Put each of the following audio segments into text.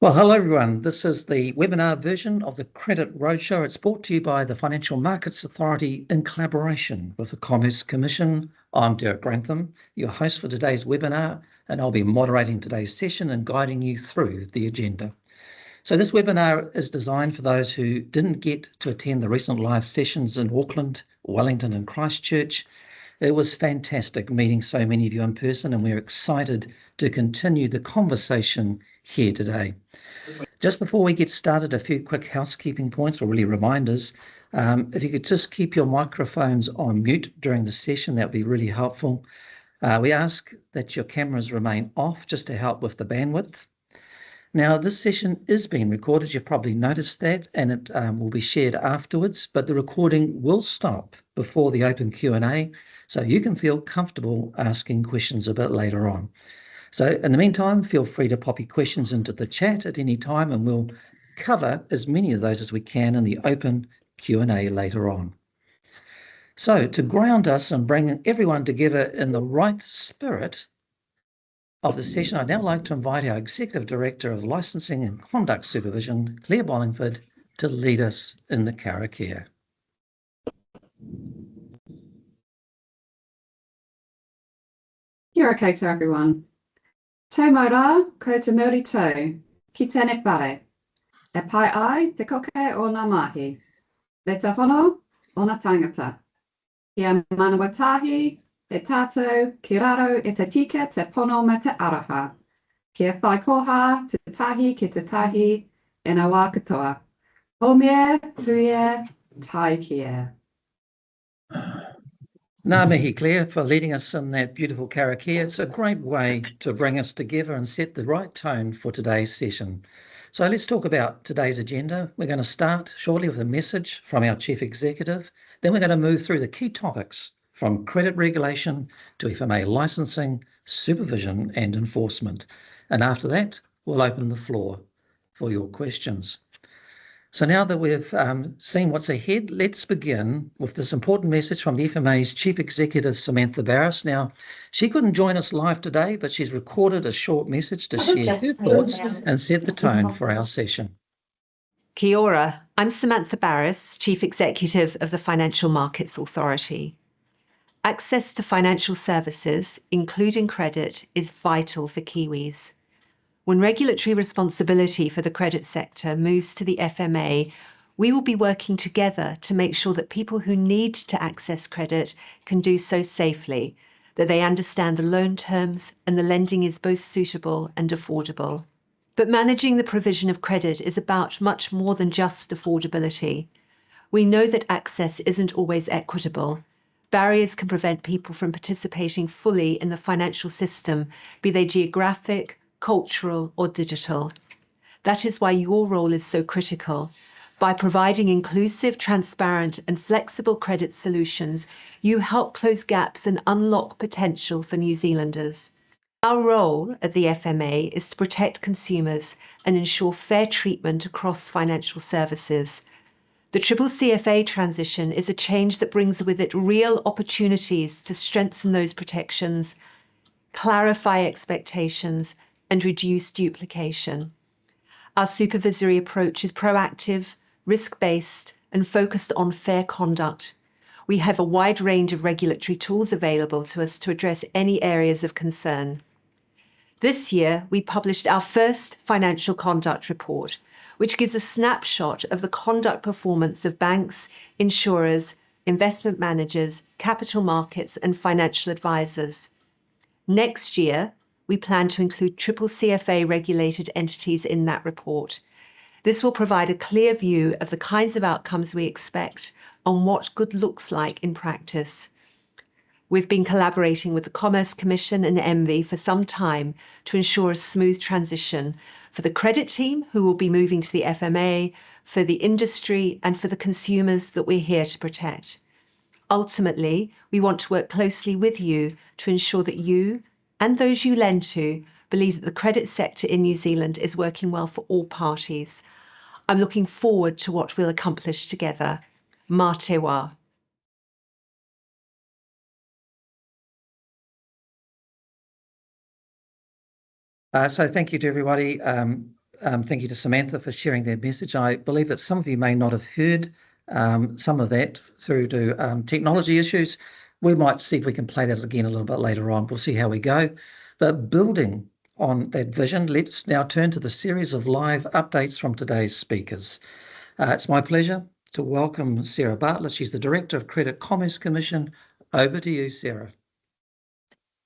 Well, hello everyone. This is the webinar version of the Credit Roadshow. It's brought to you by the Financial Markets Authority in collaboration with the Commerce Commission. I'm Derek Grantham, your host for today's webinar, and I'll be moderating today's session and guiding you through the agenda. So this webinar is designed for those who didn't get to attend the recent live sessions in Auckland, Wellington and Christchurch. It was fantastic meeting so many of you in person, and we're excited to continue the conversation here today. Just before we get started, a few quick housekeeping points or really reminders. If you could just keep your microphones on mute during the session, that would be really helpful. We ask that your cameras remain off just to help with the bandwidth. Now, this session is being recorded. You've probably noticed that, and it will be shared afterwards, but the recording will stop before the open Q&A, so you can feel comfortable asking questions a bit later on. So in the meantime, feel free to pop your questions into the chat at any time, and we'll cover as many of those as we can in the open Q&A later on. So to ground us and bring everyone together in the right spirit of the session, I'd now like to invite our Executive Director of Licensing and Conduct Supervision, Claire Bollingford, to lead us in the karakia. Kia ora koutou, everyone. Tau mai rā, ko te muri tau, ki tēnei whare. E pai ai te koke o ngā mahi. Me te whono o ngā tangata. Kia manawatahi, e tātou, ki raro e te tika te pono me te araha. Kia whai koha te tahi ki te tahi e ngā wā katoa. Homie, huie, tai kia. Ngā mihi, Claire, for leading us in that beautiful karakia. It's a great way to bring us together and set the right tone for today's session. So let's talk about today's agenda. We're going to start shortly with a message from our Chief Executive. Then we're going to move through the key topics from credit regulation to FMA licensing, supervision and enforcement. And after that, we'll open the floor for your questions. So now that we've seen what's ahead, let's begin with this important message from the FMA's Chief Executive, Samantha Barris. Now, she couldn't join us live today, but she's recorded a short message to share her thoughts and set the tone for our session. Kia ora, I'm Samantha Barris, Chief Executive of the Financial Markets Authority. Access to financial services, including credit, is vital for Kiwis. When regulatory responsibility for the credit sector moves to the FMA, we will be working together to make sure that people who need to access credit can do so safely, that they understand the loan terms and the lending is both suitable and affordable. But managing the provision of credit is about much more than just affordability. We know that access isn't always equitable. Barriers can prevent people from participating fully in the financial system, be they geographic, cultural or digital. That is why your role is so critical. By providing inclusive, transparent and flexible credit solutions, you help close gaps and unlock potential for New Zealanders. Our role at the FMA is to protect consumers and ensure fair treatment across financial services. The CCCFA transition is a change that brings with it real opportunities to strengthen those protections, clarify expectations, and reduce duplication. Our supervisory approach is proactive, risk-based, and focused on fair conduct. We have a wide range of regulatory tools available to us to address any areas of concern. This year, we published our first financial conduct report, which gives a snapshot of the conduct performance of banks, insurers, investment managers, capital markets, and financial advisors. Next year, we plan to include CCCFA regulated entities in that report. This will provide a clear view of the kinds of outcomes we expect and what good looks like in practice. We've been collaborating with the Commerce Commission and MV for some time to ensure a smooth transition for the credit team who will be moving to the FMA, for the industry and for the consumers that we're here to protect. Ultimately, we want to work closely with you to ensure that you and those you lend to believe that the credit sector in New Zealand is working well for all parties. I'm looking forward to what we'll accomplish together. Mā te wā. So thank you to everybody. thank you to Samantha for sharing that message. I believe that some of you may not have heard some of that through to technology issues. We might see if we can play that again a little bit later on. We'll see how we go. But building on that vision, let's now turn to the series of live updates from today's speakers. It's my pleasure to welcome Sarah Bartlett. She's the Director of Credit Commerce Commission. Over to you, Sarah.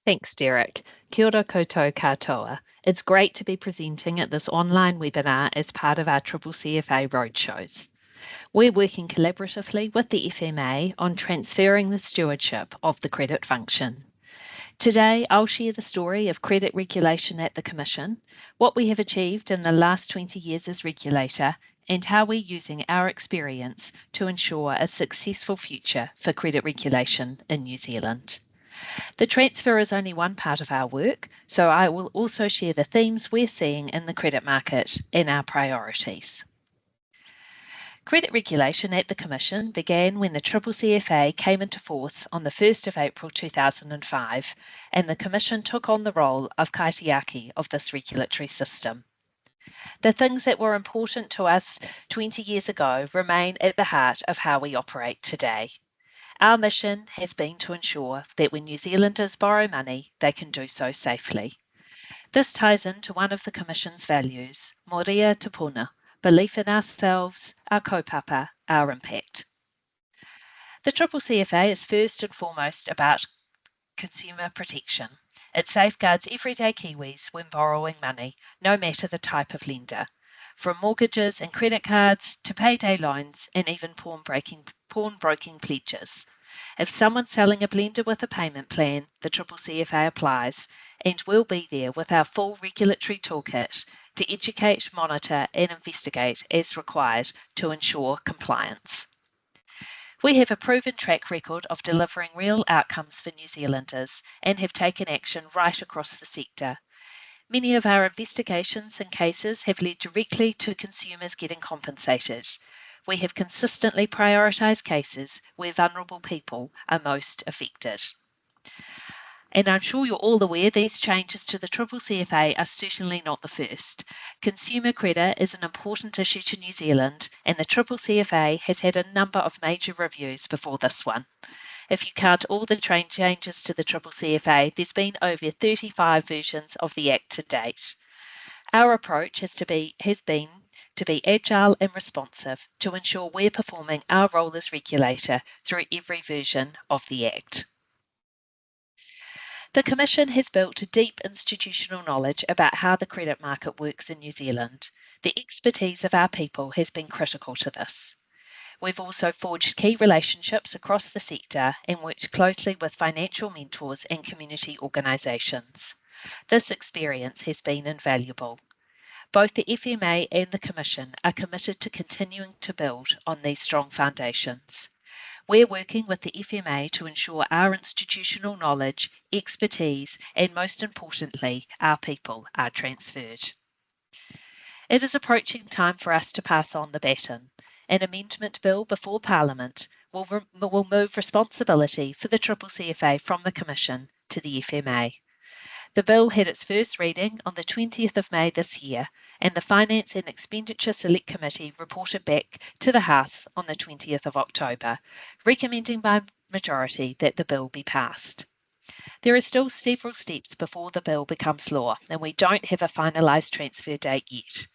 Thanks, Derek. Kia ora koutou katoa. It's great to be presenting at this online webinar as part of our CCCFA roadshows. We're working collaboratively with the FMA on transferring the stewardship of the credit function. Today, I'll share the story of credit regulation at the Commission, what we have achieved in the last 20 years as regulator, and how we're using our experience to ensure a successful future for credit regulation in New Zealand. The transfer is only one part of our work, so I will also share the themes we're seeing in the credit market and our priorities. Credit regulation at the Commission began when the CCCFA came into force on the 1st of April 2005, and the Commission took on the role of kaitiaki of this regulatory system. The things that were important to us 20 years ago remain at the heart of how we operate today. Our mission has been to ensure that when New Zealanders borrow money, they can do so safely. This ties into one of the Commission's values, Moria Te Puna, belief in ourselves, our kaupapa, our impact. The CCCFA is first and foremost about consumer protection. It safeguards everyday Kiwis when borrowing money, no matter the type of lender, from mortgages and credit cards to payday loans and even pawnbroking pledges. If someone's selling a blender with a payment plan, the CCCFA applies and will be there with our full regulatory toolkit to educate, monitor and investigate as required to ensure compliance. We have a proven track record of delivering real outcomes for New Zealanders and have taken action right across the sector. Many of our investigations and cases have led directly to consumers getting compensated. We have consistently prioritised cases where vulnerable people are most affected. And I'm sure you're all aware these changes to the CCCFA are certainly not the first. Consumer credit is an important issue to New Zealand, and the CCCFA has had a number of major reviews before this one. If you count all the changes to the CCCFA, there's been over 35 versions of the Act to date. Our approach has been to be agile and responsive to ensure we're performing our role as regulator through every version of the Act. The Commission has built deep institutional knowledge about how the credit market works in New Zealand. The expertise of our people has been critical to this. We've also forged key relationships across the sector and worked closely with financial mentors and community organisations. This experience has been invaluable. Both the FMA and the Commission are committed to continuing to build on these strong foundations. We're working with the FMA to ensure our institutional knowledge, expertise, and most importantly, our people are transferred. It is approaching time for us to pass on the baton. An amendment bill before Parliament will move responsibility for the CCCFA from the Commission to the FMA. The bill had its first reading on the 20th of May this year, and the Finance and Expenditure Select Committee reported back to the House on the 20th of October, recommending by majority that the bill be passed. There are still several steps before the bill becomes law, and we don't have a finalised transfer date yet.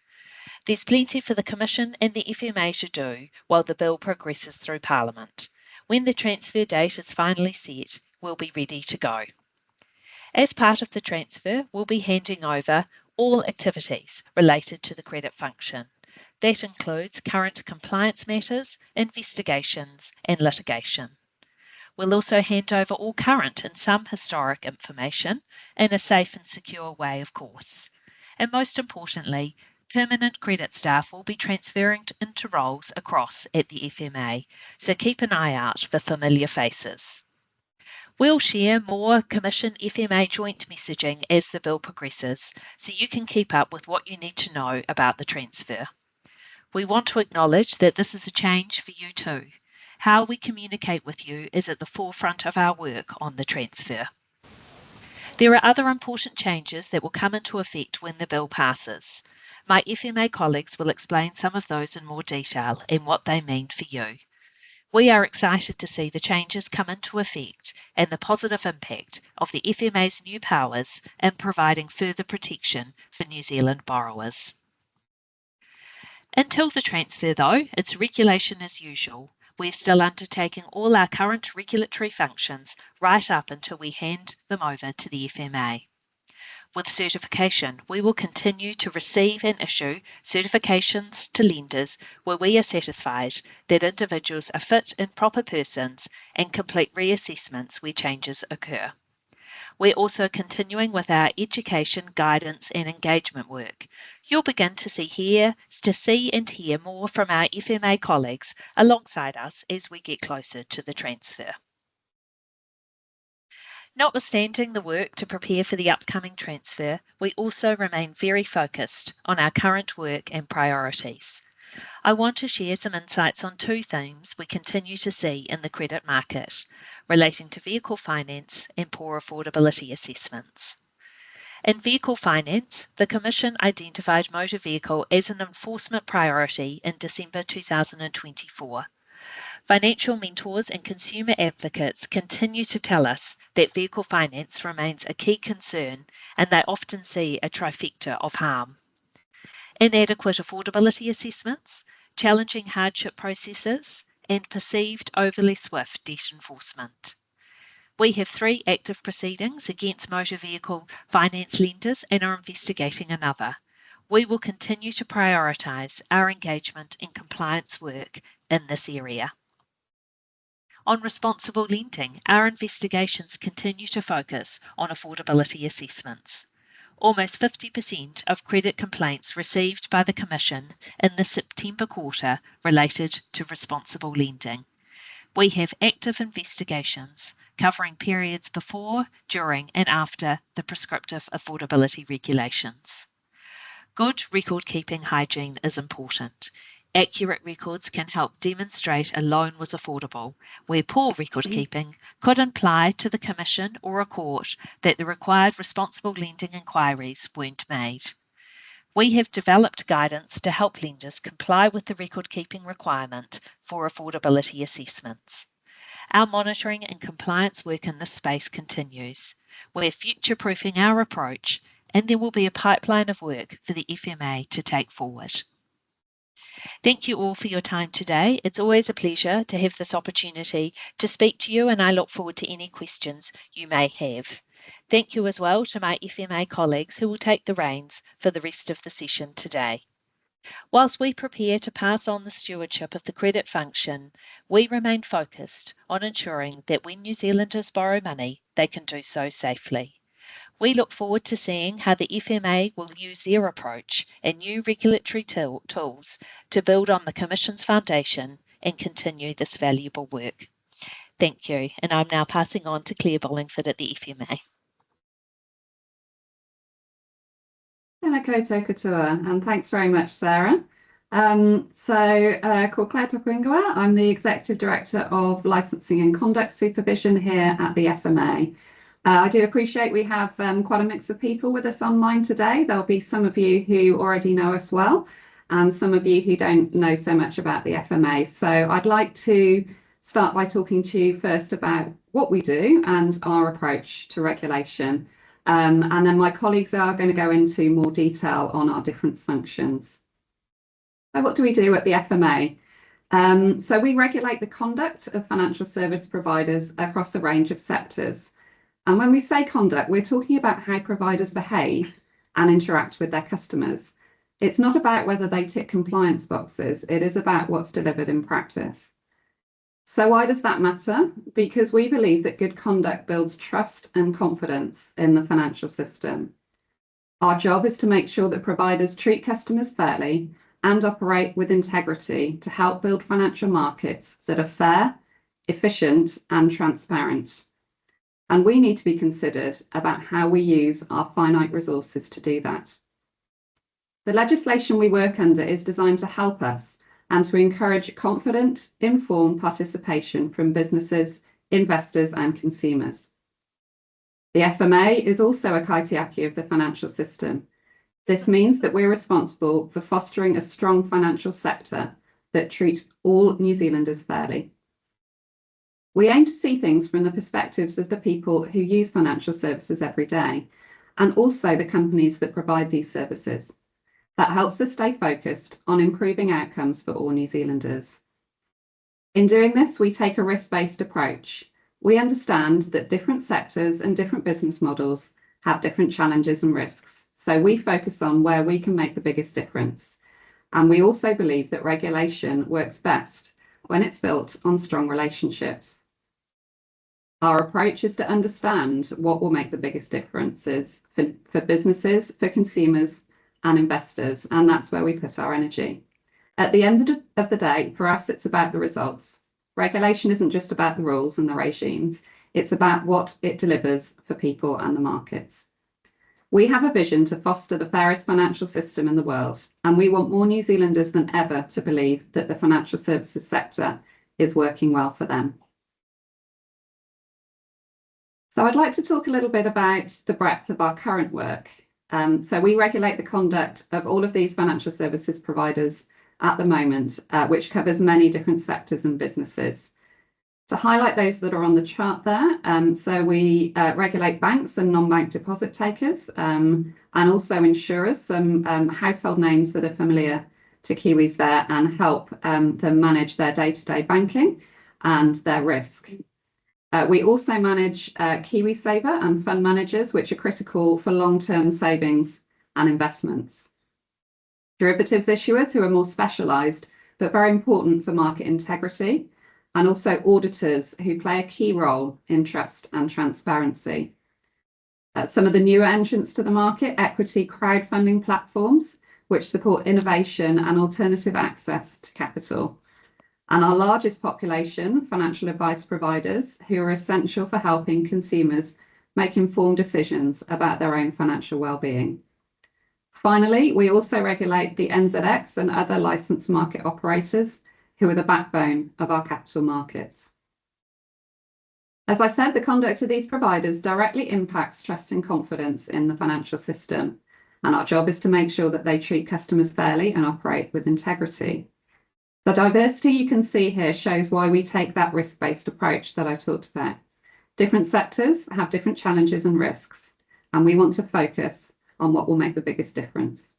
There's plenty for the Commission and the FMA to do while the bill progresses through Parliament. When the transfer date is finally set, we'll be ready to go. As part of the transfer, we'll be handing over all activities related to the credit function. That includes current compliance matters, investigations, and litigation. We'll also hand over all current and some historic information in a safe and secure way, of course. And most importantly, permanent credit staff will be transferring into roles across at the FMA, so keep an eye out for familiar faces. We'll share more Commission FMA joint messaging as the bill progresses, so you can keep up with what you need to know about the transfer. We want to acknowledge that this is a change for you too. How we communicate with you is at the forefront of our work on the transfer. There are other important changes that will come into effect when the bill passes. My FMA colleagues will explain some of those in more detail and what they mean for you. We are excited to see the changes come into effect and the positive impact of the FMA's new powers in providing further protection for New Zealand borrowers. Until the transfer, though, it's regulation as usual. We're still undertaking all our current regulatory functions right up until we hand them over to the FMA. With certification, we will continue to receive and issue certifications to lenders where we are satisfied that individuals are fit and proper persons and complete reassessments where changes occur. We're also continuing with our education, guidance and engagement work. You'll begin to see and hear more from our FMA colleagues alongside us as we get closer to the transfer. Notwithstanding the work to prepare for the upcoming transfer, we also remain very focused on our current work and priorities. I want to share some insights on two themes we continue to see in the credit market, relating to vehicle finance and poor affordability assessments. In vehicle finance, the Commission identified motor vehicle as an enforcement priority in December 2024. Financial mentors and consumer advocates continue to tell us that vehicle finance remains a key concern and they often see a trifecta of harm. Inadequate affordability assessments, challenging hardship processes, and perceived overly swift debt enforcement. We have 3 active proceedings against motor vehicle finance lenders and are investigating another. We will continue to prioritise our engagement and compliance work in this area. On responsible lending, our investigations continue to focus on affordability assessments. Almost 50% of credit complaints received by the Commission in the September quarter related to responsible lending. We have active investigations covering periods before, during and after the prescriptive affordability regulations. Good record-keeping hygiene is important. Accurate records can help demonstrate a loan was affordable, where poor record-keeping could imply to the Commission or a court that the required responsible lending inquiries weren't made. We have developed guidance to help lenders comply with the record-keeping requirement for affordability assessments. Our monitoring and compliance work in this space continues. We're future-proofing our approach, and there will be a pipeline of work for the FMA to take forward. Thank you all for your time today. It's always a pleasure to have this opportunity to speak to you, and I look forward to any questions you may have. Thank you as well to my FMA colleagues who will take the reins for the rest of the session today. Whilst we prepare to pass on the stewardship of the credit function, we remain focused on ensuring that when New Zealanders borrow money, they can do so safely. We look forward to seeing how the FMA will use their approach and new regulatory tools to build on the Commission's foundation and continue this valuable work. Thank you, and I'm now passing on to Claire Bollingford at the FMA. Tēnā koutou katoa, and thanks very much, Sarah. Ko Claire Tokuingua. I'm the Executive Director of Licensing and Conduct Supervision here at the FMA. I do appreciate we have quite a mix of people with us online today. There'll be some of you who already know us well, and some of you who don't know so much about the FMA. So I'd like to start by talking to you first about what we do and our approach to regulation. And then my colleagues are going to go into more detail on our different functions. So what do we do at the FMA? So we regulate the conduct of financial service providers across a range of sectors. And when we say conduct, we're talking about how providers behave and interact with their customers. It's not about whether they tick compliance boxes, it is about what's delivered in practice. So why does that matter? Because we believe that good conduct builds trust and confidence in the financial system. Our job is to make sure that providers treat customers fairly and operate with integrity to help build financial markets that are fair, efficient, and transparent. And we need to be considered about how we use our finite resources to do that. The legislation we work under is designed to help us and to encourage confident, informed participation from businesses, investors, and consumers. The FMA is also a kaitiaki of the financial system. This means that we're responsible for fostering a strong financial sector that treats all New Zealanders fairly. We aim to see things from the perspectives of the people who use financial services every day, and also the companies that provide these services. That helps us stay focused on improving outcomes for all New Zealanders. In doing this, we take a risk-based approach. We understand that different sectors and different business models have different challenges and risks, so we focus on where we can make the biggest difference. And we also believe that regulation works best when it's built on strong relationships. Our approach is to understand what will make the biggest differences for businesses, for consumers and investors, and that's where we put our energy. At the end of the day, for us, it's about the results. Regulation isn't just about the rules and the regimes, it's about what it delivers for people and the markets. We have a vision to foster the fairest financial system in the world, and we want more New Zealanders than ever to believe that the financial services sector is working well for them. So I'd like to talk a little bit about the breadth of our current work. So we regulate the conduct of all of these financial services providers at the moment, which covers many different sectors and businesses. To highlight those that are on the chart there, so we regulate banks and non-bank deposit takers, and also insurers, some household names that are familiar to Kiwis there, and help them manage their day-to-day banking and their risk. We also manage KiwiSaver and fund managers, which are critical for long-term savings and investments. Derivatives issuers, who are more specialised, but very important for market integrity, and also auditors, who play a key role in trust and transparency. Some of the newer entrants to the market, equity crowdfunding platforms, which support innovation and alternative access to capital. And our largest population, financial advice providers, who are essential for helping consumers make informed decisions about their own financial well-being. Finally, we also regulate the NZX and other licensed market operators, who are the backbone of our capital markets. As I said, the conduct of these providers directly impacts trust and confidence in the financial system, and our job is to make sure that they treat customers fairly and operate with integrity. The diversity you can see here shows why we take that risk-based approach that I talked about. Different sectors have different challenges and risks, and we want to focus on what will make the biggest difference.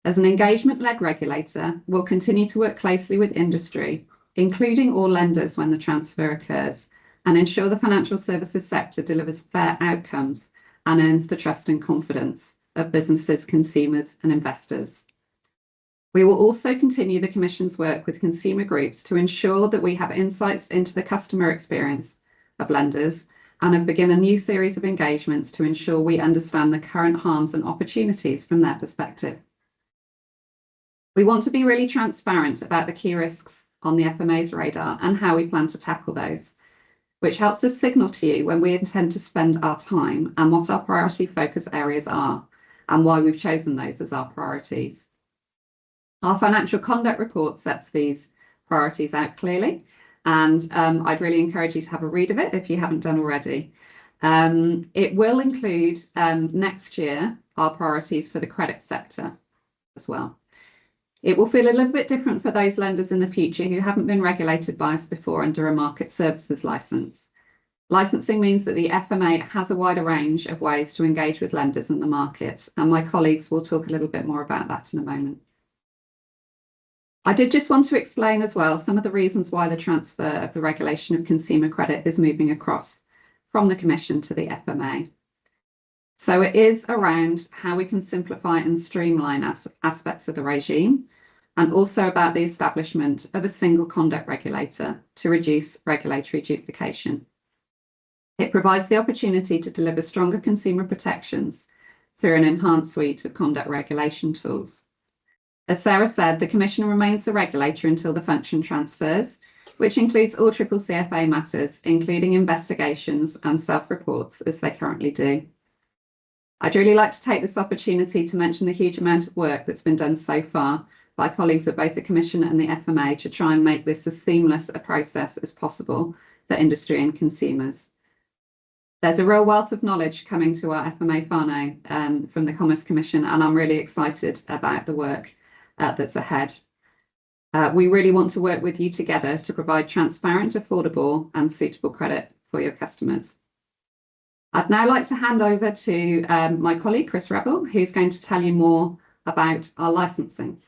As an engagement-led regulator, we'll continue to work closely with industry, including all lenders when the transfer occurs, and ensure the financial services sector delivers fair outcomes and earns the trust and confidence of businesses, consumers and investors. We will also continue the Commission's work with consumer groups to ensure that we have insights into the customer experience of lenders, and have begun a new series of engagements to ensure we understand the current harms and opportunities from their perspective. We want to be really transparent about the key risks on the FMA's radar and how we plan to tackle those, which helps us signal to you when we intend to spend our time and what our priority focus areas are, and why we've chosen those as our priorities. Our financial conduct report sets these priorities out clearly, and I'd really encourage you to have a read of it if you haven't done already. It will include next year our priorities for the credit sector as well. It will feel a little bit different for those lenders in the future who haven't been regulated by us before under a market services licence. Licensing means that the FMA has a wider range of ways to engage with lenders in the market, and my colleagues will talk a little bit more about that in a moment. I did just want to explain as well some of the reasons why the transfer of the regulation of consumer credit is moving across from the Commission to the FMA. So it is around how we can simplify and streamline aspects of the regime, and also about the establishment of a single conduct regulator to reduce regulatory duplication. It provides the opportunity to deliver stronger consumer protections through an enhanced suite of conduct regulation tools. As Sarah said, the Commission remains the regulator until the function transfers, which includes all CCCFA matters, including investigations and self-reports, as they currently do. I'd really like to take this opportunity to mention the huge amount of work that's been done so far by colleagues at both the Commission and the FMA to try and make this as seamless a process as possible for industry and consumers. There's a real wealth of knowledge coming to our FMA whānau from the Commerce Commission, and I'm really excited about the work that's ahead. We really want to work with you together to provide transparent, affordable and suitable credit for your customers. I'd now like to hand over to my colleague, Chris Revel, who's going to tell you more about our licensing.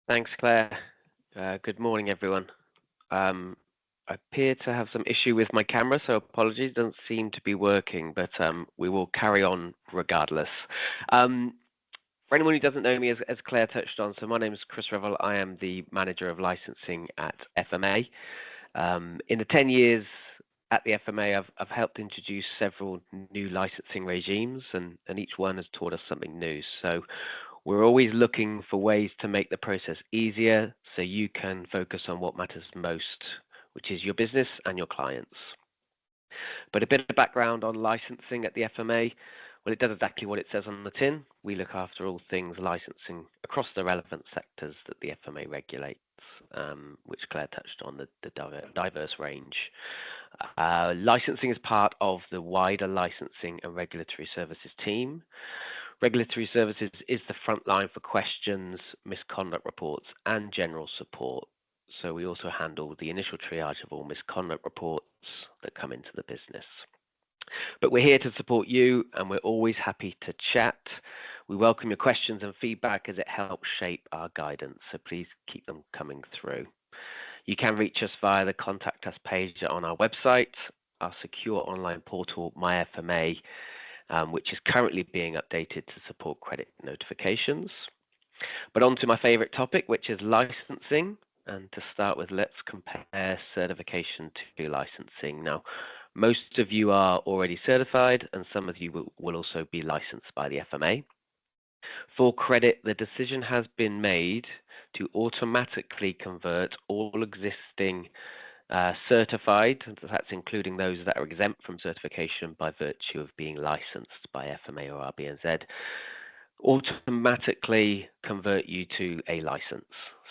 Thanks, Claire. Good morning, everyone. I appear to have some issue with my camera, so apologies, it doesn't seem to be working, but we will carry on regardless. For anyone who doesn't know me, as Claire touched on, so my name is Chris Revel. I am the Manager of Licensing at FMA. In the 10 years at the FMA, I've helped introduce several new licensing regimes, and each one has taught us something new. So we're always looking for ways to make the process easier so you can focus on what matters most, which is your business and your clients. But a bit of background on licensing at the FMA. Well, it does exactly what it says on the tin. We look after all things licensing across the relevant sectors that the FMA regulates, which Claire touched on, the diverse range. Licensing is part of the wider licensing and regulatory services team. Regulatory services is the front line for questions, misconduct reports, and general support. So we also handle the initial triage of all misconduct reports that come into the business. But we're here to support you, and we're always happy to chat. We welcome your questions and feedback as it helps shape our guidance, so please keep them coming through. You can reach us via the Contact Us page on our website, our secure online portal, MyFMA, which is currently being updated to support credit notifications. But on to my favourite topic, which is licensing. And to start with, let's compare certification to licensing. Now, most of you are already certified, and some of you will also be licensed by the FMA. For credit, the decision has been made to automatically convert all existing certified, that's including those that are exempt from certification by virtue of being licensed by FMA or RBNZ, automatically convert you to a license.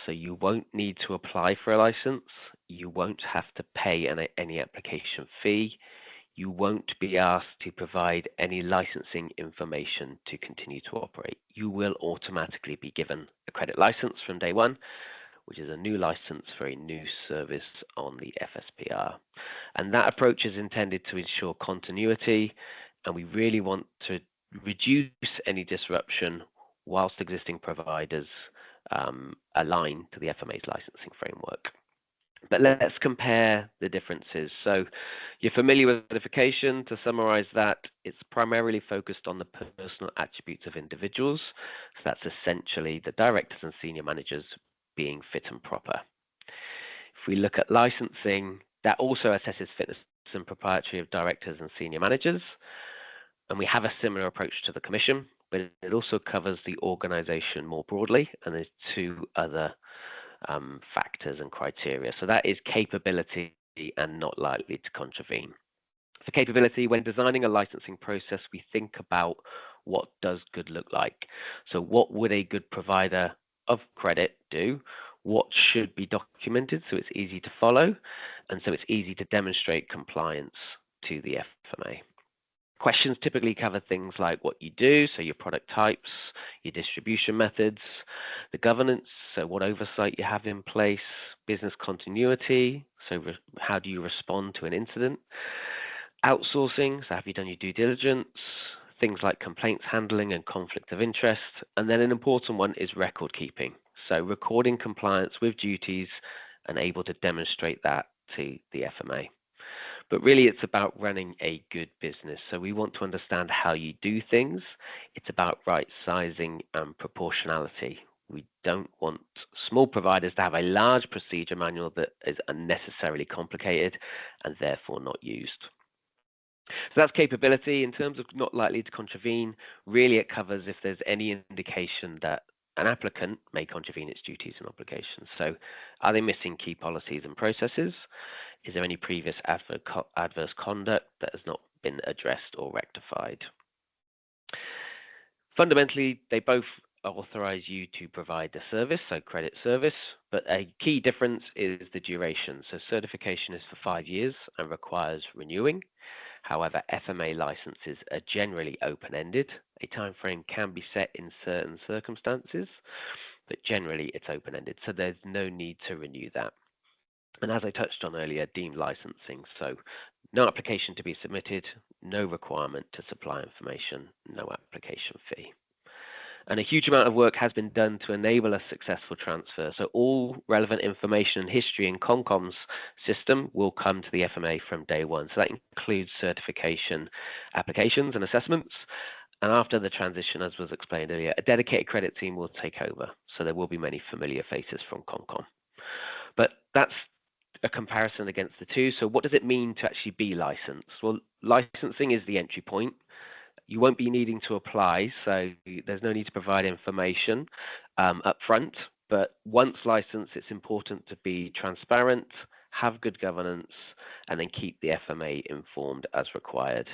So you won't need to apply for a license. You won't have to pay any application fee. You won't be asked to provide any licensing information to continue to operate. You will automatically be given a credit license from day one, which is a new license for a new service on the FSPR. And that approach is intended to ensure continuity, and we really want to reduce any disruption whilst existing providers align to the FMA's licensing framework. But let's compare the differences. So you're familiar with certification. To summarize that, it's primarily focused on the personal attributes of individuals. So that's essentially the directors and senior managers being fit and proper. If we look at licensing, that also assesses fitness and propriety of directors and senior managers. And we have a similar approach to the commission, but it also covers the organization more broadly. And there's two other factors and criteria. So that is capability and not likely to contravene. For capability, when designing a licensing process, we think about what does good look like. So what would a good provider of credit do? What should be documented so it's easy to follow, and so it's easy to demonstrate compliance to the FMA. Questions typically cover things like what you do, so your product types, your distribution methods, the governance, so what oversight you have in place, business continuity, so how do you respond to an incident, outsourcing, so have you done your due diligence, things like complaints handling and conflict of interest, and then an important one is record keeping, so recording compliance with duties and able to demonstrate that to the FMA. But really, it's about running a good business. So we want to understand how you do things. It's about right sizing and proportionality. We don't want small providers to have a large procedure manual that is unnecessarily complicated and therefore not used. So that's capability. In terms of not likely to contravene, really it covers if there's any indication that an applicant may contravene its duties and obligations. So are they missing key policies and processes? Is there any previous adverse conduct that has not been addressed or rectified? Fundamentally, they both authorise you to provide the service, so credit service, but a key difference is the duration. So certification is for 5 years and requires renewing. However, FMA licenses are generally open-ended. A timeframe can be set in certain circumstances, but generally it's open-ended, so there's no need to renew that. And as I touched on earlier, deemed licensing, so no application to be submitted, no requirement to supply information, no application fee. And a huge amount of work has been done to enable a successful transfer. So all relevant information and history in ComCom's system will come to the FMA from day one. So that includes certification applications and assessments. And after the transition, as was explained earlier, a dedicated credit team will take over. So there will be many familiar faces from ComCom. But that's a comparison against the two. So what does it mean to actually be licensed? Well, licensing is the entry point. You won't be needing to apply, so there's no need to provide information up front. But once licensed, it's important to be transparent, have good governance, and then keep the FMA informed as required.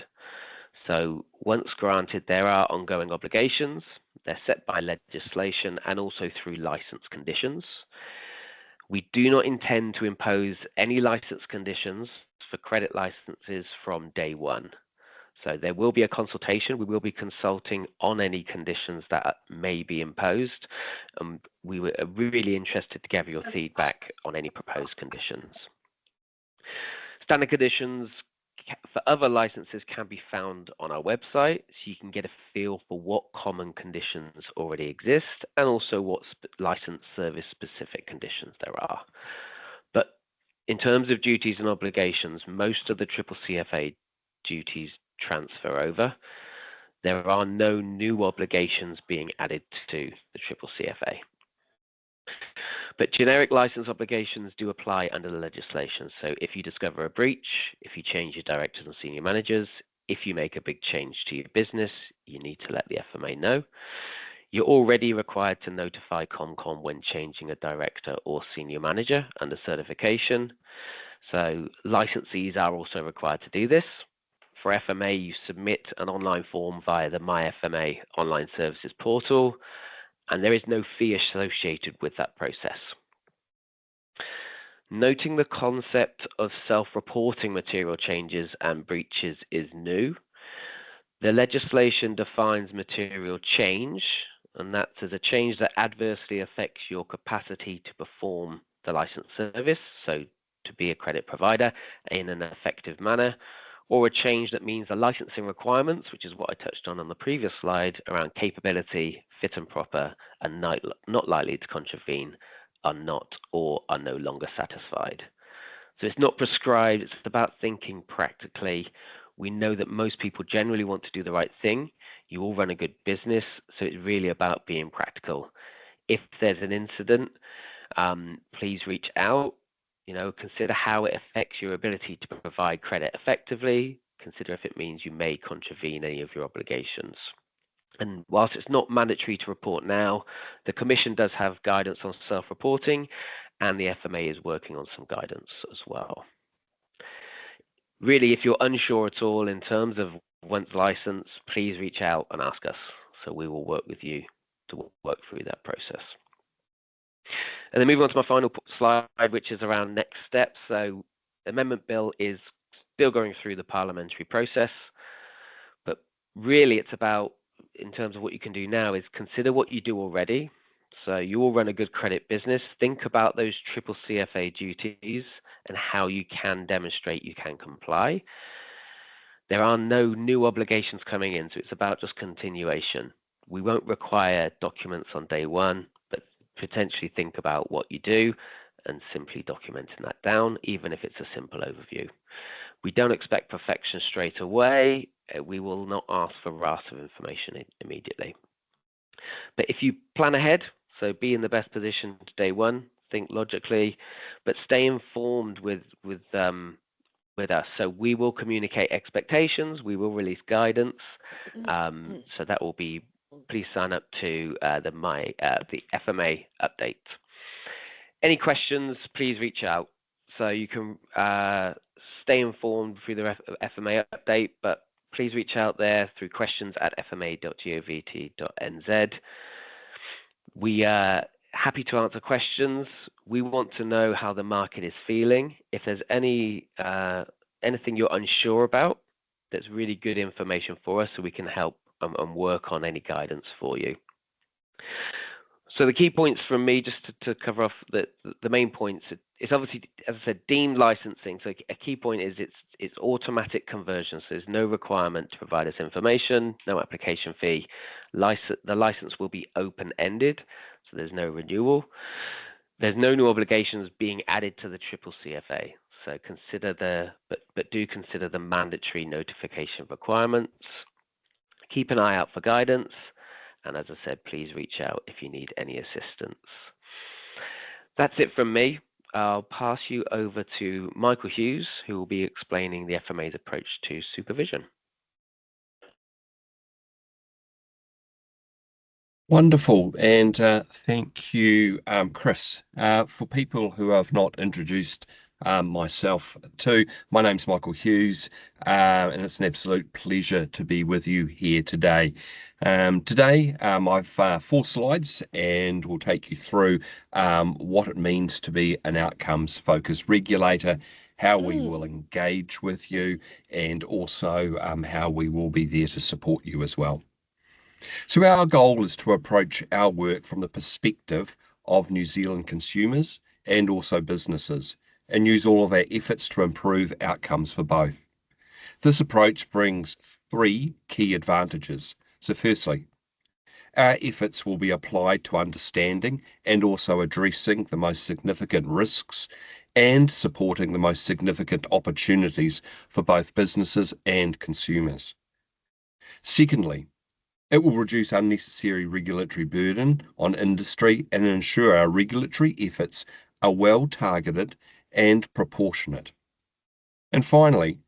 So once granted, there are ongoing obligations. They're set by legislation and also through license conditions. We do not intend to impose any license conditions for credit licenses from day one. So there will be a consultation. We will be consulting on any conditions that may be imposed. We were really interested to gather your feedback on any proposed conditions. Standard conditions for other licenses can be found on our website, so you can get a feel for what common conditions already exist and also what license service specific conditions there are. But in terms of duties and obligations, most of the CCCFA duties transfer over. There are no new obligations being added to the CCCFA. But generic license obligations do apply under the legislation. So if you discover a breach, if you change your directors and senior managers, if you make a big change to your business, you need to let the FMA know. You're already required to notify ComCom when changing a director or senior manager under certification. So licensees are also required to do this. For FMA, you submit an online form via the MyFMA online services portal, and there is no fee associated with that process. Noting the concept of self-reporting material changes and breaches is new. The legislation defines material change, and that's as a change that adversely affects your capacity to perform the licensed service, so to be a credit provider in an effective manner, or a change that means the licensing requirements, which is what I touched on the previous slide, around capability, fit and proper, and not likely to contravene, are not or are no longer satisfied. So it's not prescribed, it's about thinking practically. We know that most people generally want to do the right thing. You all run a good business, so it's really about being practical. If there's an incident, please reach out. Consider how it affects your ability to provide credit effectively. Consider if it means you may contravene any of your obligations. And whilst it's not mandatory to report now, the Commission does have guidance on self-reporting, and the FMA is working on some guidance as well. Really, if you're unsure at all in terms of once licensed, please reach out and ask us. So we will work with you to work through that process. And then moving on to my final slide, which is around next steps. So the amendment bill is still going through the parliamentary process, but really it's about, in terms of what you can do now, is consider what you do already. So you all run a good credit business. Think about those CCCFA duties and how you can demonstrate you can comply. There are no new obligations coming in, so it's about just continuation. We won't require documents on day one, but potentially think about what you do and simply documenting that down, even if it's a simple overview. We don't expect perfection straight away. We will not ask for rafts of information immediately. But if you plan ahead, so be in the best position to day one, think logically, but stay informed with us. So we will communicate expectations, we will release guidance. So that will be, please sign up to the FMA update. Any questions, please reach out. So you can stay informed through the FMA update, but please reach out there through questions@fma.gov.nz. We are happy to answer questions. We want to know how the market is feeling. If there's anything you're unsure about, that's really good information for us so we can help and work on any guidance for you. So the key points from me, just to cover off the main points, it's obviously, as I said, deemed licensing. So a key point is it's automatic conversion. So there's no requirement to provide us information, no application fee. The license will be open-ended, so there's no renewal. There's no new obligations being added to the CCCFA. So do consider the mandatory notification requirements. Keep an eye out for guidance. And as I said, please reach out if you need any assistance. That's it from me. I'll pass you over to Michael Hughes, who will be explaining the FMA's approach to supervision. Wonderful, and thank you, Chris. For people who I've not introduced myself to, my name's Michael Hughes, and it's an absolute pleasure to be with you here today. Today, I've 4 slides, and we'll take you through what it means to be an outcomes-focused regulator, how we will engage with you, and also how we will be there to support you as well. So our goal is to approach our work from the perspective of New Zealand consumers and also businesses, and use all of our efforts to improve outcomes for both. This approach brings 3 key advantages. So firstly, our efforts will be applied to understanding and also addressing the most significant risks and supporting the most significant opportunities for both businesses and consumers. Secondly, it will reduce unnecessary regulatory burden on industry and ensure our regulatory efforts are well targeted and proportionate. And finally,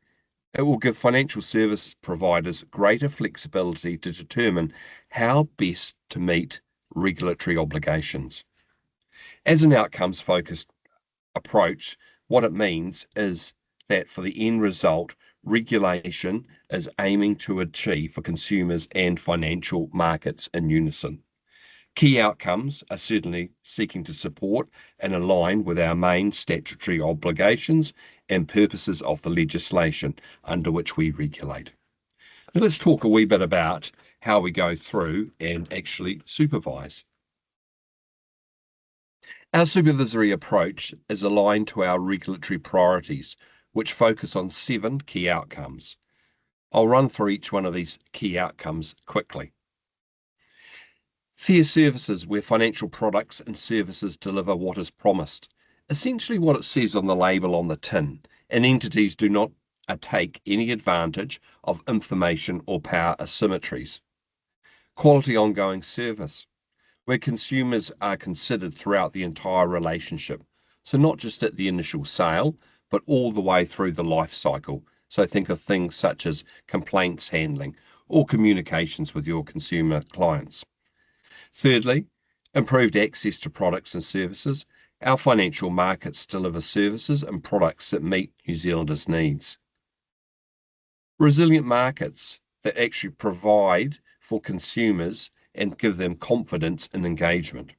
it will give financial service providers greater flexibility to determine how best to meet regulatory obligations. As an outcomes-focused approach, what it means is that for the end result, regulation is aiming to achieve for consumers and financial markets in unison. Key outcomes are certainly seeking to support and align with our main statutory obligations and purposes of the legislation under which we regulate. Now let's talk a wee bit about how we go through and actually supervise. Our supervisory approach is aligned to our regulatory priorities, which focus on 7 key outcomes. I'll run through each one of these key outcomes quickly. Fair services, where financial products and services deliver what is promised. Essentially what it says on the label on the tin, and entities do not take any advantage of information or power asymmetries. Quality ongoing service, where consumers are considered throughout the entire relationship. So not just at the initial sale, but all the way through the life cycle. So think of things such as complaints handling or communications with your consumer clients. Thirdly, improved access to products and services. Our financial markets deliver services and products that meet New Zealanders' needs. Resilient markets that actually provide for consumers and give them confidence and engagement.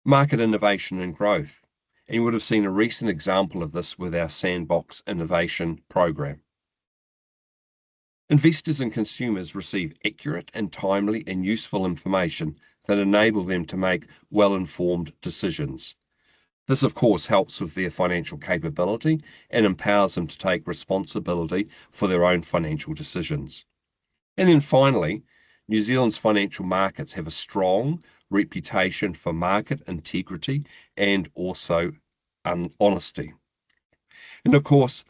Market innovation and growth. And you would have seen a recent example of this with our Sandbox Innovation Program. Investors and consumers receive accurate and timely and useful information that enable them to make well-informed decisions. This, of course, helps with their financial capability and empowers them to take responsibility for their own financial decisions. And then finally, New Zealand's financial markets have a strong reputation for market integrity and also honesty. And of course,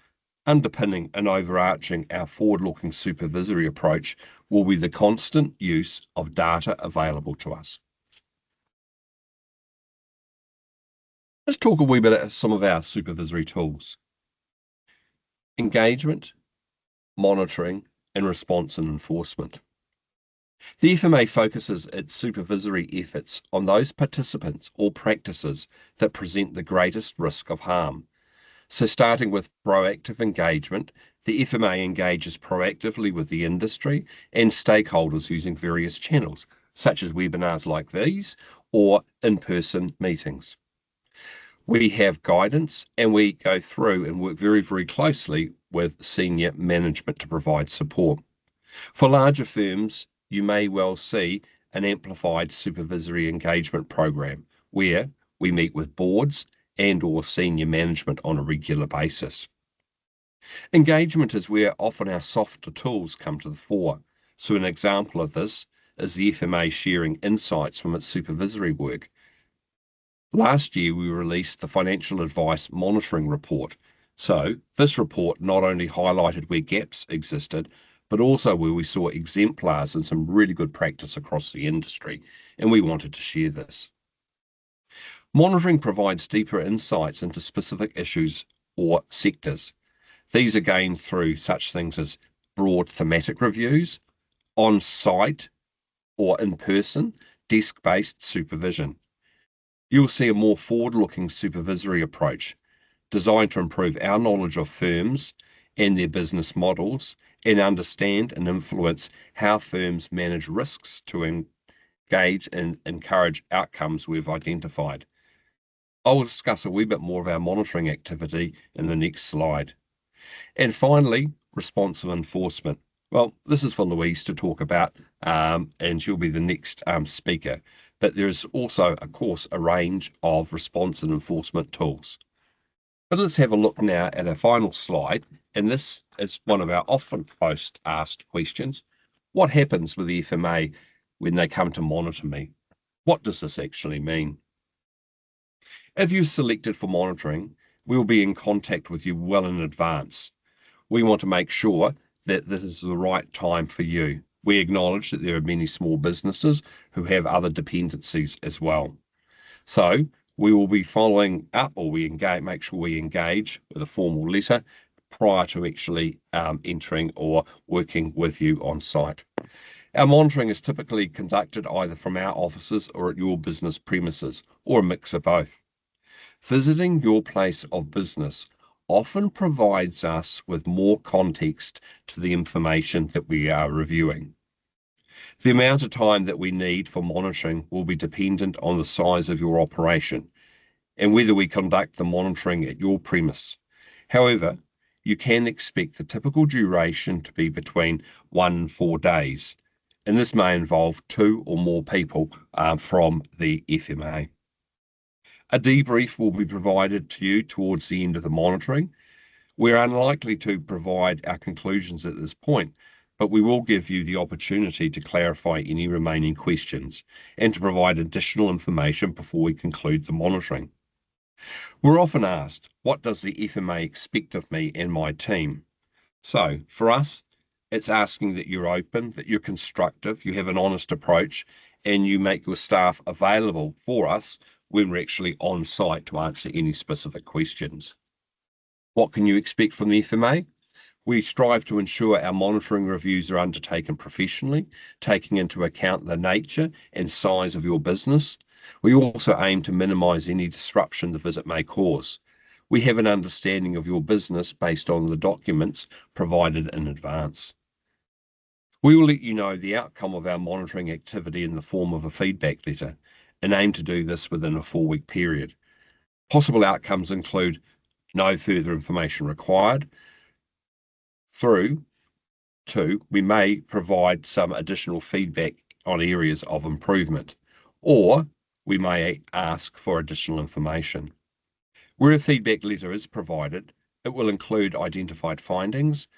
underpinning and overarching our forward-looking supervisory approach will be the constant use of data available to us. Let's talk a wee bit about some of our supervisory tools. Engagement, monitoring, and response and enforcement. The FMA focuses its supervisory efforts on those participants or practices that present the greatest risk of harm. So starting with proactive engagement, the FMA engages proactively with the industry and stakeholders using various channels, such as webinars like these or in-person meetings. We have guidance and we go through and work very, very closely with senior management to provide support. For larger firms, you may well see an amplified supervisory engagement program where we meet with boards and or senior management on a regular basis. Engagement is where often our softer tools come to the fore. So an example of this is the FMA sharing insights from its supervisory work. Last year, we released the Financial Advice Monitoring Report. So this report not only highlighted where gaps existed, but also where we saw exemplars and some really good practice across the industry, and we wanted to share this. Monitoring provides deeper insights into specific issues or sectors. These are gained through such things as broad thematic reviews, on-site or in-person, desk-based supervision. You'll see a more forward-looking supervisory approach designed to improve our knowledge of firms and their business models and understand and influence how firms manage risks to engage and encourage outcomes we've identified. I'll discuss a wee bit more of our monitoring activity in the next slide. And finally, responsive enforcement. Well, this is for Louise to talk about, and she'll be the next speaker. But there is also, of course, a range of response and enforcement tools. But let's have a look now at our final slide, and this is one of our often most asked questions. What happens with the FMA when they come to monitor me? What does this actually mean? If you're selected for monitoring, we'll be in contact with you well in advance. We want to make sure that this is the right time for you. We acknowledge that there are many small businesses who have other dependencies as well. So we will be following up, or make sure we engage with a formal letter prior to actually entering or working with you on site. Our monitoring is typically conducted either from our offices or at your business premises, or a mix of both. Visiting your place of business often provides us with more context to the information that we are reviewing. The amount of time that we need for monitoring will be dependent on the size of your operation and whether we conduct the monitoring at your premise. However, you can expect the typical duration to be between 1 and 4 days, and this may involve 2 or more people from the FMA. A debrief will be provided to you towards the end of the monitoring. We're unlikely to provide our conclusions at this point, but we will give you the opportunity to clarify any remaining questions and to provide additional information before we conclude the monitoring. We're often asked, what does the FMA expect of me and my team? So for us, it's asking that you're open, that you're constructive, you have an honest approach, and you make your staff available for us when we're actually on site to answer any specific questions. What can you expect from the FMA? We strive to ensure our monitoring reviews are undertaken professionally, taking into account the nature and size of your business. We also aim to minimise any disruption the visit may cause. We have an understanding of your business based on the documents provided in advance. We will let you know the outcome of our monitoring activity in the form of a feedback letter and aim to do this within a 4-week period. Possible outcomes include no further information required, through to we may provide some additional feedback on areas of improvement, or we may ask for additional information. Where a feedback letter is provided, it will include identified findings,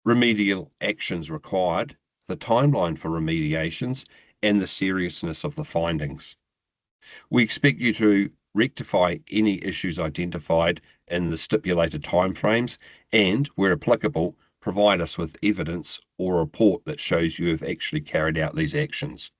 remedial actions required, the timeline for remediations, and the seriousness of the findings. We expect you to rectify any issues identified in the stipulated timeframes and, where applicable, provide us with evidence or a report that shows you have actually carried out these actions.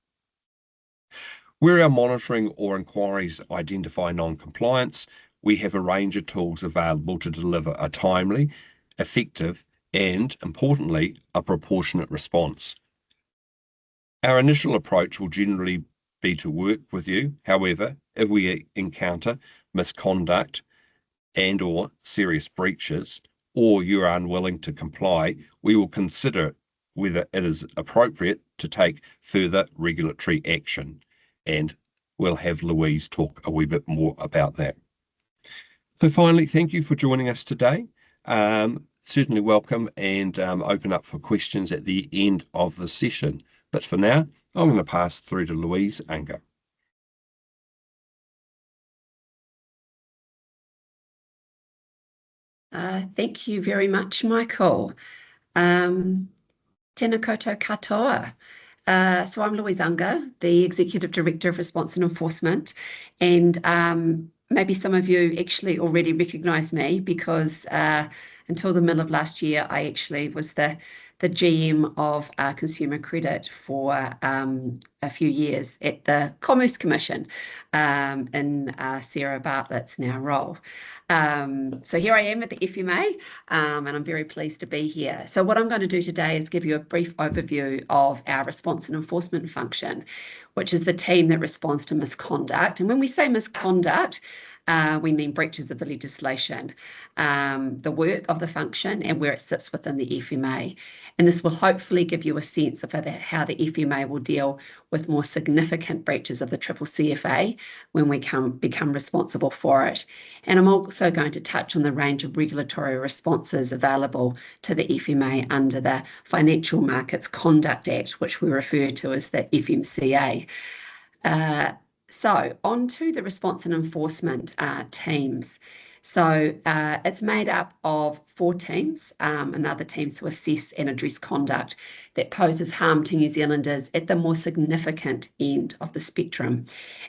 Where our monitoring or inquiries identify non-compliance, we have a range of tools available to deliver a timely, effective, and, importantly, a proportionate response. Our initial approach will generally be to work with you. However, if we encounter misconduct and or serious breaches, or you are unwilling to comply, we will consider whether it is appropriate to take further regulatory action. And we'll have Louise talk a wee bit more about that. So finally, thank you for joining us today. Certainly welcome, and open up for questions at the end of the session. But for now, I'm going to pass through to Louise Unger. Thank you very much, Michael. Tēnā koutou katoa. So I'm Louise Unger, the Executive Director of Response and Enforcement, and maybe some of you actually already recognise me because until the middle of last year, I actually was the GM of consumer credit for a few years at the Commerce Commission in Sarah Bartlett's now role. So here I am at the FMA, and I'm very pleased to be here. So what I'm going to do today is give you a brief overview of our response and enforcement function, which is the team that responds to misconduct. And when we say misconduct, we mean breaches of the legislation, the work of the function and where it sits within the FMA. And this will hopefully give you a sense of how the FMA will deal with more significant breaches of the CCCFA when we become responsible for it. And I'm also going to touch on the range of regulatory responses available to the FMA under the Financial Markets Conduct Act, which we refer to as the FMCA. So on to the response and enforcement teams. So it's made up of 4 teams and other teams to assess and address conduct that poses harm to New Zealanders at the more significant end of the spectrum,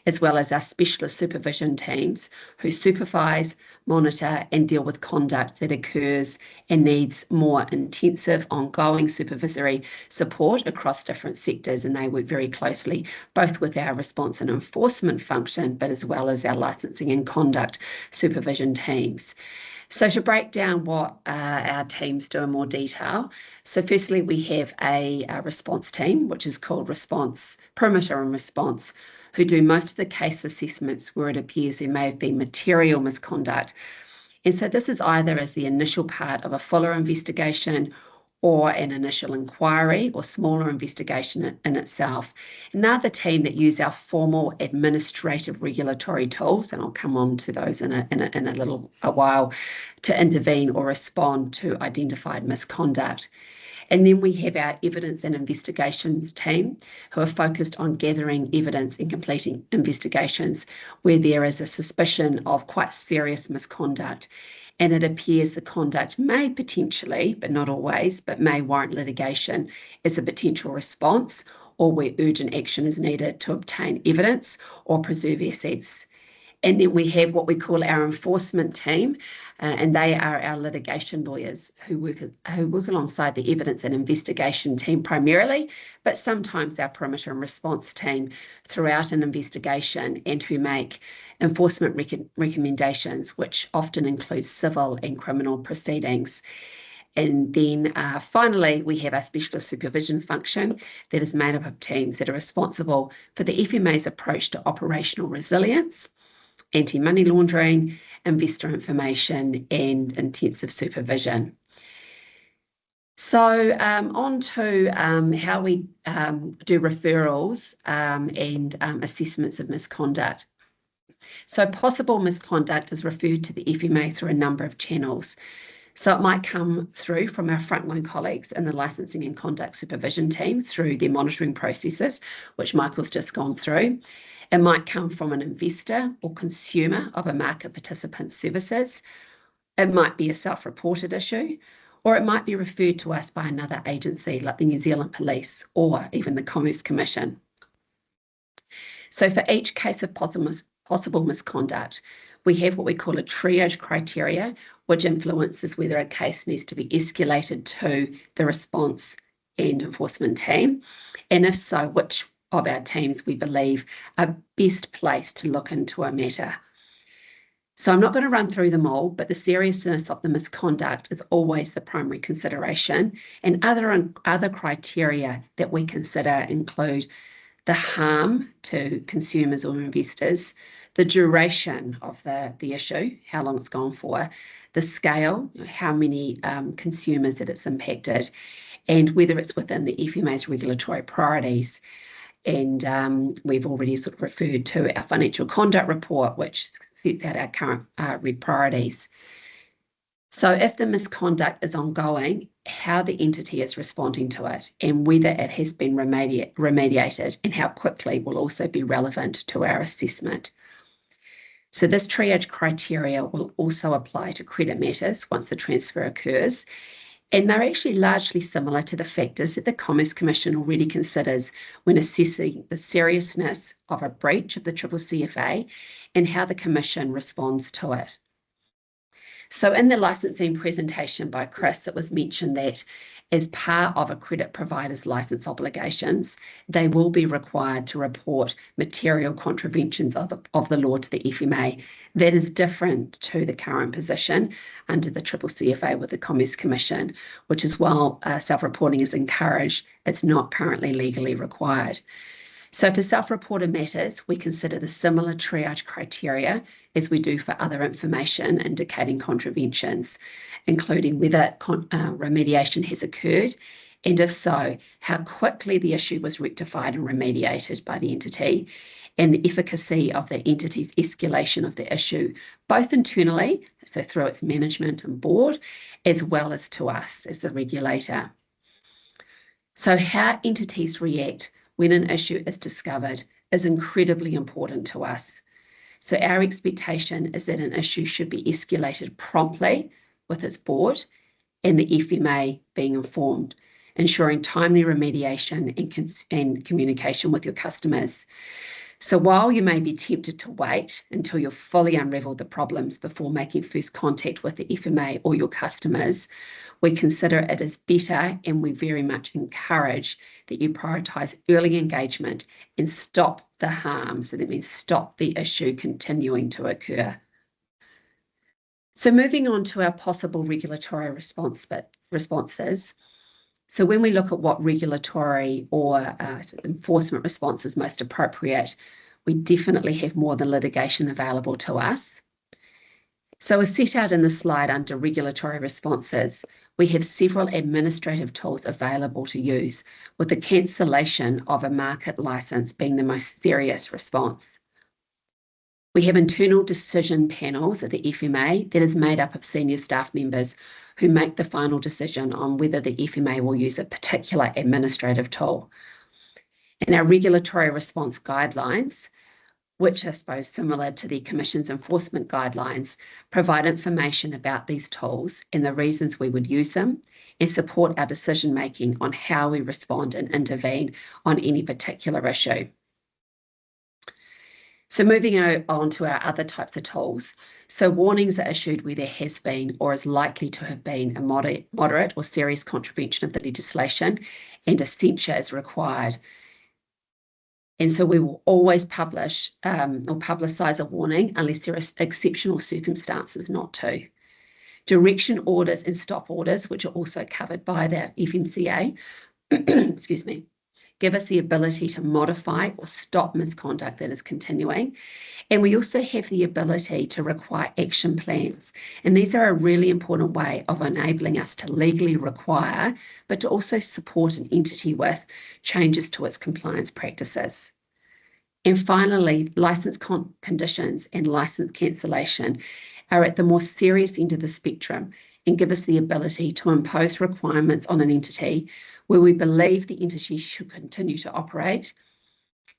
as well as our specialist supervision teams who supervise, monitor and deal with conduct that occurs and needs more intensive ongoing supervisory support across different sectors. And they work very closely both with our response and enforcement function, but as well as our licensing and conduct supervision teams. So to break down what our teams do in more detail, so firstly we have a response team, which is called Response, Perimeter and Response, who do most of the case assessments where it appears there may have been material misconduct. And so this is either as the initial part of a fuller investigation or an initial inquiry or smaller investigation in itself. Another team that use our formal administrative regulatory tools, and I'll come on to those in a little while, to intervene or respond to identified misconduct. And then we have our evidence and investigations team who are focused on gathering evidence and completing investigations where there is a suspicion of quite serious misconduct. And it appears the conduct may potentially, but not always, but may warrant litigation as a potential response or where urgent action is needed to obtain evidence or preserve assets. And then we have what we call our enforcement team, and they are our litigation lawyers who work alongside the evidence and investigation team primarily, but sometimes our perimeter and response team throughout an investigation and who make enforcement recommendations, which often include civil and criminal proceedings. And then finally, we have our specialist supervision function that is made up of teams that are responsible for the FMA's approach to operational resilience, anti-money laundering, investor information, and intensive supervision. So on to how we do referrals and assessments of misconduct. So possible misconduct is referred to the FMA through a number of channels. So it might come through from our frontline colleagues in the licensing and conduct supervision team through their monitoring processes, which Michael's just gone through. It might come from an investor or consumer of a market participant's services. It might be a self-reported issue, or it might be referred to us by another agency like the New Zealand Police or even the Commerce Commission. So for each case of possible misconduct, we have what we call a triage criteria, which influences whether a case needs to be escalated to the response and enforcement team, and if so, which of our teams we believe are best placed to look into a matter. So I'm not going to run through them all, but the seriousness of the misconduct is always the primary consideration, and other criteria that we consider include the harm to consumers or investors, the duration of the issue, how long it's gone for, the scale, how many consumers that it's impacted, and whether it's within the FMA's regulatory priorities. And we've already sort of referred to our financial conduct report, which sets out our current priorities. So if the misconduct is ongoing, how the entity is responding to it and whether it has been remediated and how quickly will also be relevant to our assessment. So this triage criteria will also apply to credit matters once the transfer occurs, and they're actually largely similar to the factors that the Commerce Commission already considers when assessing the seriousness of a breach of the CCCFA and how the Commission responds to it. So in the licensing presentation by Chris, it was mentioned that as part of a credit provider's license obligations, they will be required to report material contraventions of the law to the FMA. That is different to the current position under the CCCFA with the Commerce Commission, which is while self-reporting is encouraged, it's not currently legally required. So for self-reported matters, we consider the similar triage criteria as we do for other information indicating contraventions, including whether remediation has occurred, and if so, how quickly the issue was rectified and remediated by the entity, and the efficacy of the entity's escalation of the issue, both internally, so through its management and board, as well as to us as the regulator. So how entities react when an issue is discovered is incredibly important to us. So our expectation is that an issue should be escalated promptly with its board and the FMA being informed, ensuring timely remediation and communication with your customers. So while you may be tempted to wait until you've fully unravelled the problems before making first contact with the FMA or your customers, we consider it as better, and we very much encourage that you prioritise early engagement and stop the harm. So that means stop the issue continuing to occur. So moving on to our possible regulatory responses. So when we look at what regulatory or enforcement response is most appropriate, we definitely have more than litigation available to us. So as set out in the slide under regulatory responses, we have several administrative tools available to use, with the cancellation of a market licence being the most serious response. We have internal decision panels at the FMA that is made up of senior staff members who make the final decision on whether the FMA will use a particular administrative tool. And our regulatory response guidelines, which I suppose similar to the Commission's enforcement guidelines, provide information about these tools and the reasons we would use them and support our decision making on how we respond and intervene on any particular issue. So moving on to our other types of tools. So warnings are issued where there has been or is likely to have been a moderate or serious contravention of the legislation and a censure is required. And so we will always publish or publicise a warning unless there are exceptional circumstances not to. Direction orders and stop orders, which are also covered by the FMCA, excuse me, give us the ability to modify or stop misconduct that is continuing. And we also have the ability to require action plans. And these are a really important way of enabling us to legally require, but to also support an entity with changes to its compliance practices. And finally, licence conditions and licence cancellation are at the more serious end of the spectrum and give us the ability to impose requirements on an entity where we believe the entity should continue to operate,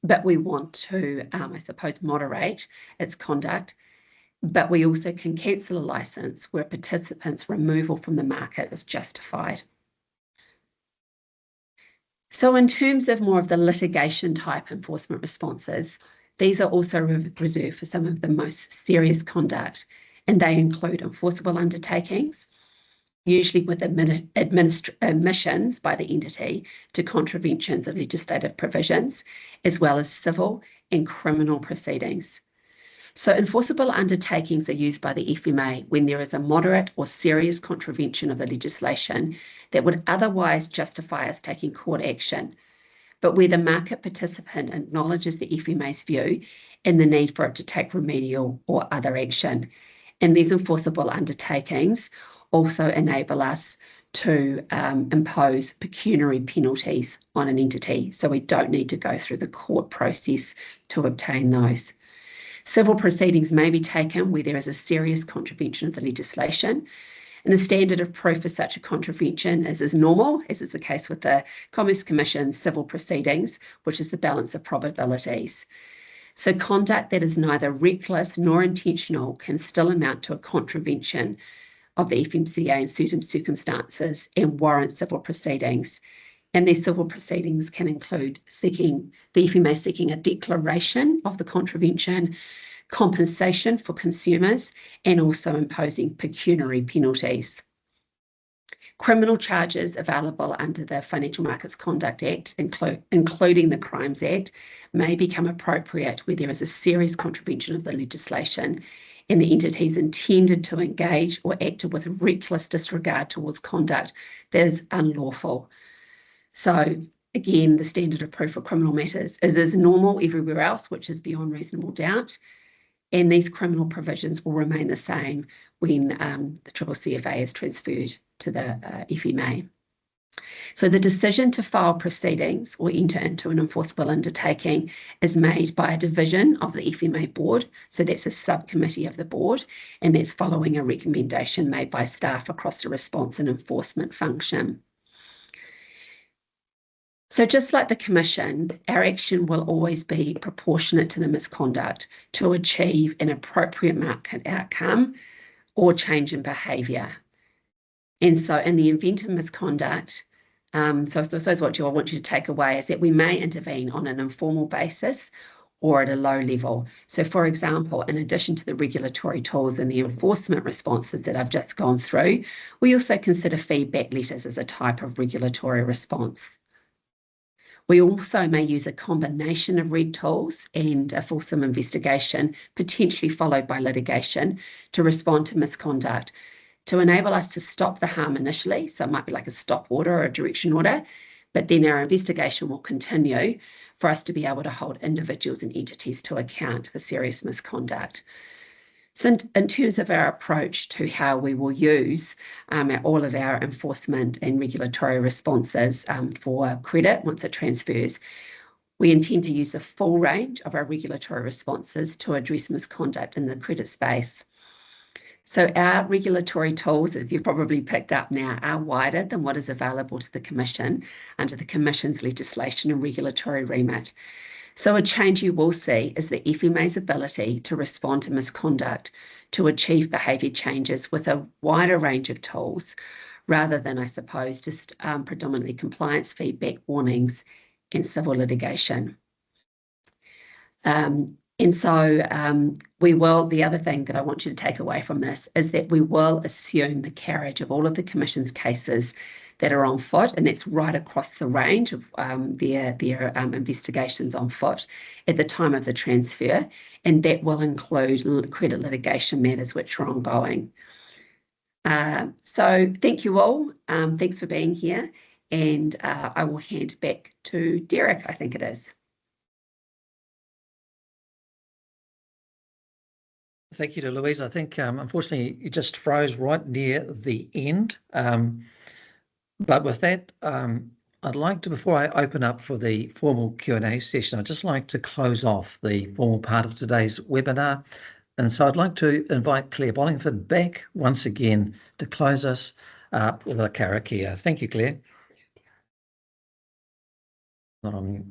but we want to, I suppose, moderate its conduct. But we also can cancel a licence where participants' removal from the market is justified. So in terms of more of the litigation type enforcement responses, these are also reserved for some of the most serious conduct, and they include enforceable undertakings, usually with admissions by the entity to contraventions of legislative provisions, as well as civil and criminal proceedings. So enforceable undertakings are used by the FMA when there is a moderate or serious contravention of the legislation that would otherwise justify us taking court action, but where the market participant acknowledges the FMA's view and the need for it to take remedial or other action. And these enforceable undertakings also enable us to impose pecuniary penalties on an entity. So we don't need to go through the court process to obtain those. Civil proceedings may be taken where there is a serious contravention of the legislation, and the standard of proof for such a contravention is normal, as is the case with the Commerce Commission's civil proceedings, which is the balance of probabilities. So conduct that is neither reckless nor intentional can still amount to a contravention of the FMCA in certain circumstances and warrant civil proceedings. And these civil proceedings can include the FMA seeking a declaration of the contravention, compensation for consumers, and also imposing pecuniary penalties. Criminal charges available under the Financial Markets Conduct Act, including the Crimes Act, may become appropriate where there is a serious contravention of the legislation and the entities intended to engage or acted with reckless disregard towards conduct that is unlawful. So again, the standard of proof for criminal matters is as normal everywhere else, which is beyond reasonable doubt. And these criminal provisions will remain the same when the CCCFA is transferred to the FMA. So the decision to file proceedings or enter into an enforceable undertaking is made by a division of the FMA board. So that's a subcommittee of the board, and that's following a recommendation made by staff across the response and enforcement function. So just like the Commission, our action will always be proportionate to the misconduct to achieve an appropriate market outcome or change in behaviour. And so in the event of misconduct, so I suppose what I want you to take away is that we may intervene on an informal basis or at a low level. So for example, in addition to the regulatory tools and the enforcement responses that I've just gone through, we also consider feedback letters as a type of regulatory response. We also may use a combination of reg tools and a fulsome investigation, potentially followed by litigation, to respond to misconduct, to enable us to stop the harm initially. So it might be like a stop order or a direction order, but then our investigation will continue for us to be able to hold individuals and entities to account for serious misconduct. So in terms of our approach to how we will use all of our enforcement and regulatory responses for credit once it transfers, we intend to use the full range of our regulatory responses to address misconduct in the credit space. So our regulatory tools, as you've probably picked up now, are wider than what is available to the Commission under the Commission's legislation and regulatory remit. So a change you will see is the FMA's ability to respond to misconduct to achieve behaviour changes with a wider range of tools rather than, I suppose, just predominantly compliance feedback, warnings and civil litigation. And so the other thing that I want you to take away from this is that we will assume the carriage of all of the Commission's cases that are on foot, and that's right across the range of their investigations on foot at the time of the transfer, and that will include credit litigation matters which are ongoing. So thank you all. Thanks for being here, and I will hand back to Derek, I think it is. Thank you to Louise. I think, unfortunately, it just froze right near the end. But with that, I'd like to, before I open up for the formal Q&A session, I'd just like to close off the formal part of today's webinar. And so I'd like to invite Claire Bollingford back once again to close us with a karakia. Thank you, Claire. Not on mute.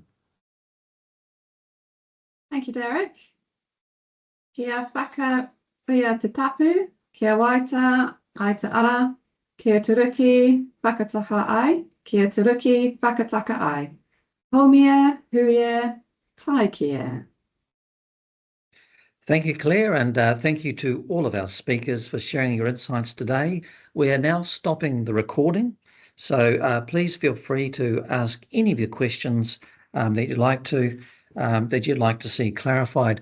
Thank you, Derek. Kia whaka ria te tapu, kia waita, ai te ara, kia turuki, whakataka ai, kia turuki, whakataka ai. Homia, huia, tai kia. Thank you, Claire, and thank you to all of our speakers for sharing your insights today. We are now stopping the recording, so please feel free to ask any of your questions that you'd like to see clarified.